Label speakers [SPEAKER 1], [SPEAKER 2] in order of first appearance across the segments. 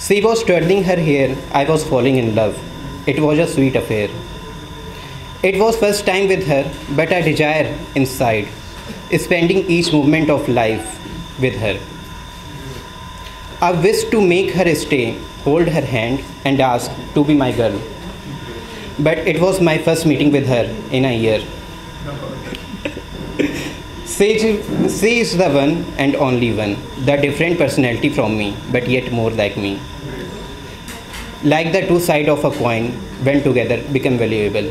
[SPEAKER 1] She was twirling her hair. I was falling in love. It was a sweet affair. It was first time with her, but I desire inside, spending each moment of life with her. I wished to make her stay, hold her hand, and ask to be my girl. But it was my first meeting with her in a year. She is the one and only one, the different personality from me, but yet more like me. Like the two sides of a coin, when together become valuable.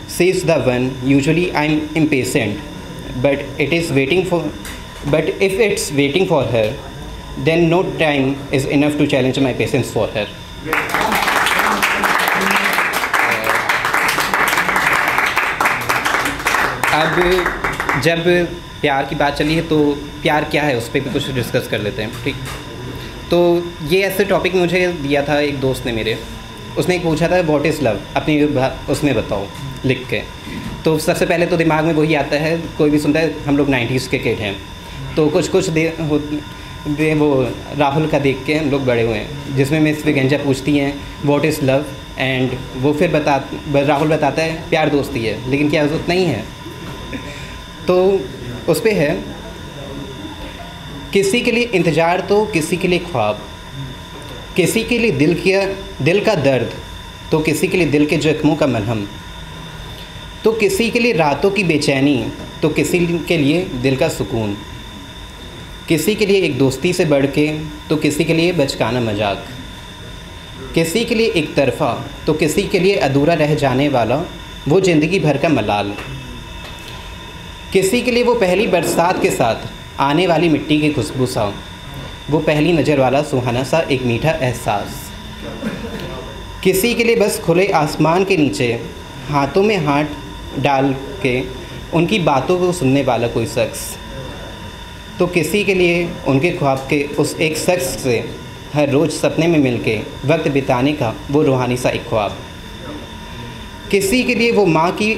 [SPEAKER 1] She is the one. Usually I'm impatient, but if it's waiting for her, then no time is enough to challenge my patience for her. अब जब प्यार की बात चली है तो प्यार क्या है उस पर भी कुछ डिस्कस कर लेते हैं, ठीक। तो ये ऐसे टॉपिक मुझे दिया था एक दोस्त ने मेरे, उसने पूछा था व्हाट इज़ लव, अपनी उसमें बताओ लिख के। तो सबसे पहले तो दिमाग में वही आता है, कोई भी सुनता है हम लोग 90s के किड हैं, तो कुछ वो राहुल का देख के हम लोग बड़े हुए हैं, जिसमें मिस विगंजा पूछती हैं व्हाट इज़ लव, एंड वो फिर राहुल बताता है प्यार दोस्ती है, लेकिन क्या उतना ही है। तो उस पर है किसी के लिए इंतज़ार तो किसी के लिए ख्वाब, किसी के लिए दिल का दर्द तो किसी के लिए दिल के जख्मों का मलहम, तो किसी के लिए रातों की बेचैनी तो किसी के लिए दिल का सुकून, किसी के लिए एक दोस्ती से बढ़ के तो किसी के लिए बचकाना मजाक, किसी के लिए एक तरफ़ा तो किसी के लिए अधूरा रह जाने वाला वो ज़िंदगी भर का मलाल, किसी के लिए वो पहली बरसात के साथ आने वाली मिट्टी की खुशबू सा, वो पहली नज़र वाला सुहाना सा एक मीठा एहसास, किसी के लिए बस खुले आसमान के नीचे हाथों में हाथ डाल के उनकी बातों को सुनने वाला कोई शख्स, तो किसी के लिए उनके ख्वाब के उस एक शख्स से हर रोज़ सपने में मिलके वक्त बिताने का वो रूहानी सा एक ख्वाब, किसी के लिए वो माँ की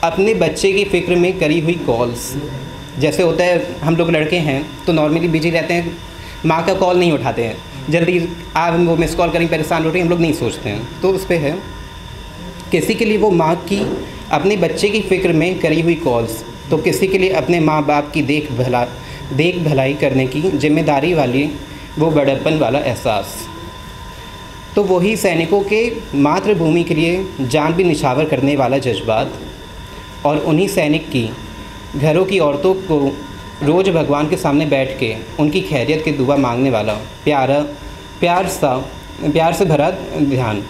[SPEAKER 1] अपने बच्चे की फ़िक्र में करी हुई कॉल्स। जैसे होता है हम लोग लड़के हैं तो नॉर्मली बिजी रहते हैं, माँ का कॉल नहीं उठाते हैं, जल्दी आप वो मिस कॉल करें परेशान हो रही हम लोग नहीं सोचते हैं। तो उस पर है किसी के लिए वो माँ की अपने बच्चे की फ़िक्र में करी हुई कॉल्स, तो किसी के लिए अपने माँ बाप की देख भलाई करने की जिम्मेदारी वाली वो बड़प्पन वाला एहसास, तो वही सैनिकों के मातृभूमि के लिए जान भी निछावर करने वाला जज्बात, और उन्हीं सैनिक की घरों की औरतों को रोज़ भगवान के सामने बैठ के उनकी खैरियत की दुआ मांगने वाला प्यार से भरा ध्यान,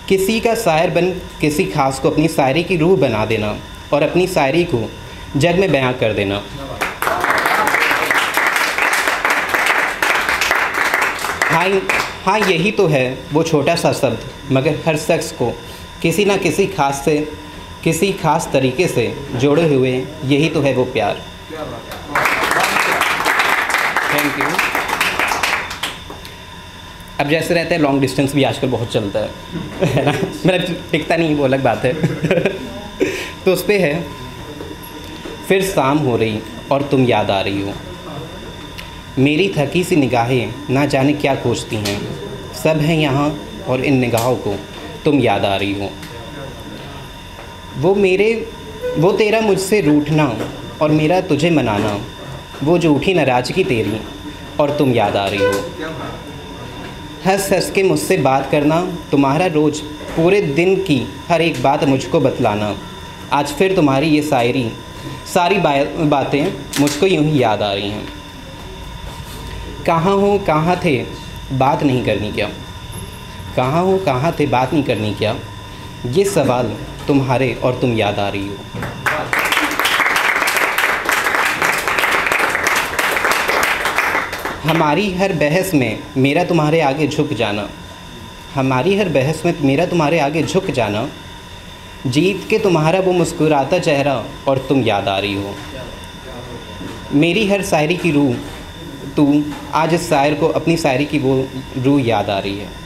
[SPEAKER 1] किसी का शायर बन किसी खास को अपनी शायरी की रूह बना देना और अपनी शायरी को जग में बयां कर देना। हाँ यही तो है वो छोटा सा शब्द, मगर हर शख्स को किसी ना किसी खास तरीके से जोड़े हुए, यही तो है वो प्यार। Thank you. अब जैसे रहता है लॉन्ग डिस्टेंस भी आजकल बहुत चलता है ना, मतलब टिकता नहीं वो अलग बात है। तो उस पर है फिर शाम हो रही और तुम याद आ रही हो, मेरी थकी सी निगाहें ना जाने क्या खोजती हैं, सब हैं यहाँ और इन निगाहों को तुम याद आ रही हो, वो तेरा मुझसे रूठना और मेरा तुझे मनाना, वो झूठी नाराज़गी तेरी और तुम याद आ रही हो, हंस हंस के मुझसे बात करना, तुम्हारा रोज़ पूरे दिन की हर एक बात मुझको बतलाना, आज फिर तुम्हारी ये सारी बातें मुझको यूं ही याद आ रही हैं, कहाँ हो कहाँ थे बात नहीं करनी क्या, कहाँ हो कहाँ थे बात नहीं करनी क्या, ये सवाल तुम्हारे और तुम याद आ रही हो। हमारी हर बहस में मेरा तुम्हारे आगे झुक जाना, हमारी हर बहस में मेरा तुम्हारे आगे झुक जाना, जीत के तुम्हारा वो मुस्कुराता चेहरा और तुम याद आ रही हो, मेरी हर शायरी की रूह तू, आज इस शायर को अपनी शायरी की वो रूह याद आ रही है।